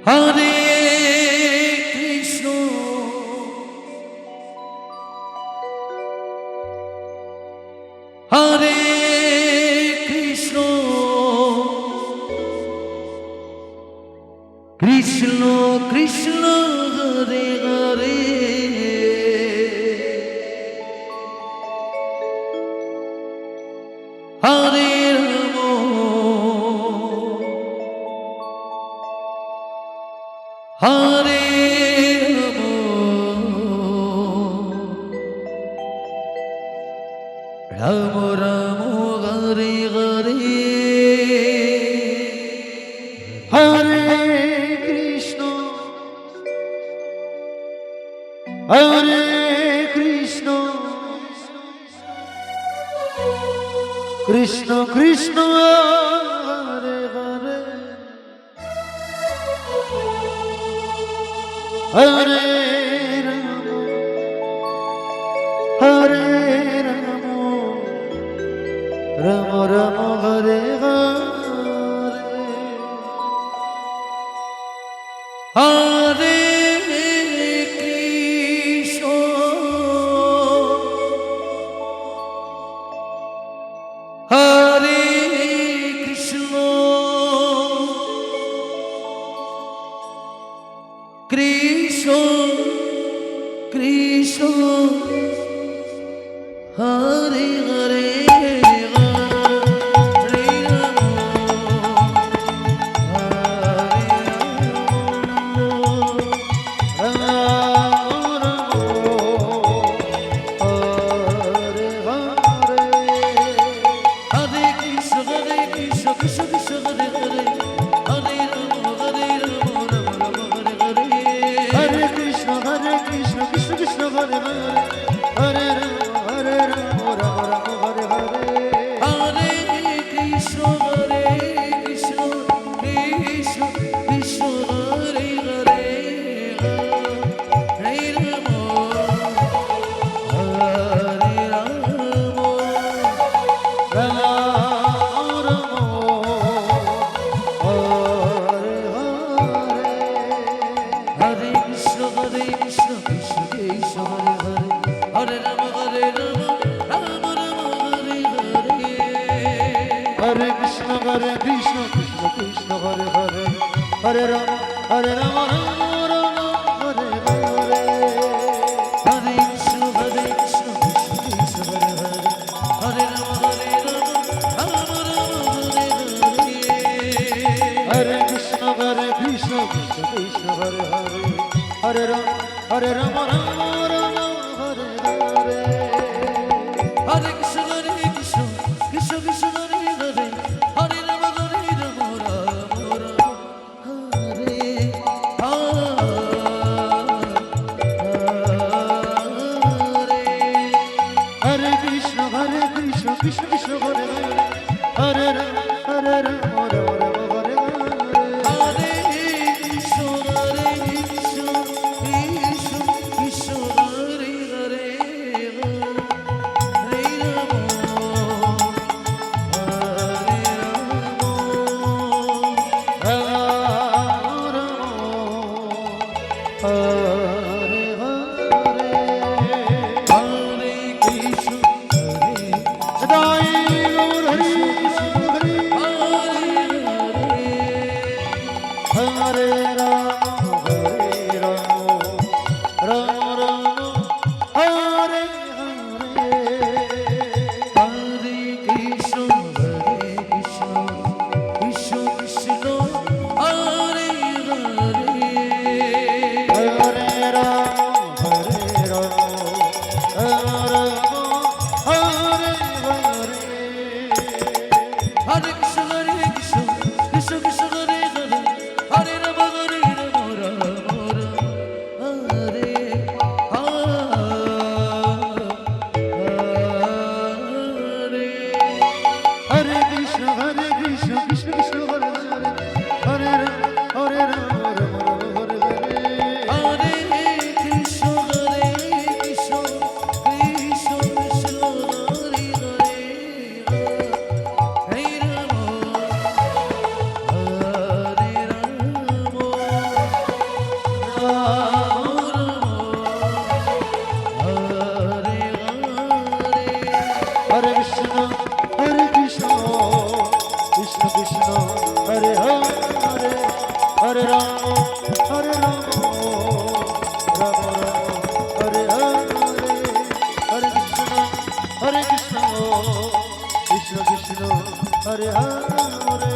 Hare Krishna Hare Krishna Krishna Krishna Hare Hare Hare Ram Hare Ram Ram Hare Hare Hare Krishna Hare Krishna Krishna Krishna Hare Hare Hare Ram Hare Ram Ram Ram Hare Hare Hare Krishna Hare Krishna Krishna Krishna Hare Hare Hare Krishna Krishna Krishna Hare Hare Hare Rama Hare Rama Rama Rama Hare Hare Hare Krishna Krishna Krishna Hare Hare Hare Rama Hare Rama Rama Rama Hare Hare Hare Krishna Krishna Krishna Hare Hare Hare Rama Hare Rama Rama Rama Hare Hare Hare Krishna Krishna Krishna Krishna Hare Hare Hare Rama Hare Rama Rama Rama Hare Hare Hare Krishna Krishna Krishna Hare Hare Hare Rama Hare Rama Rama Rama Hare Hare Hare Ram Hare Ram Ram Ram Hare Hare Hare Krishna Krishna Krishna Hare Hare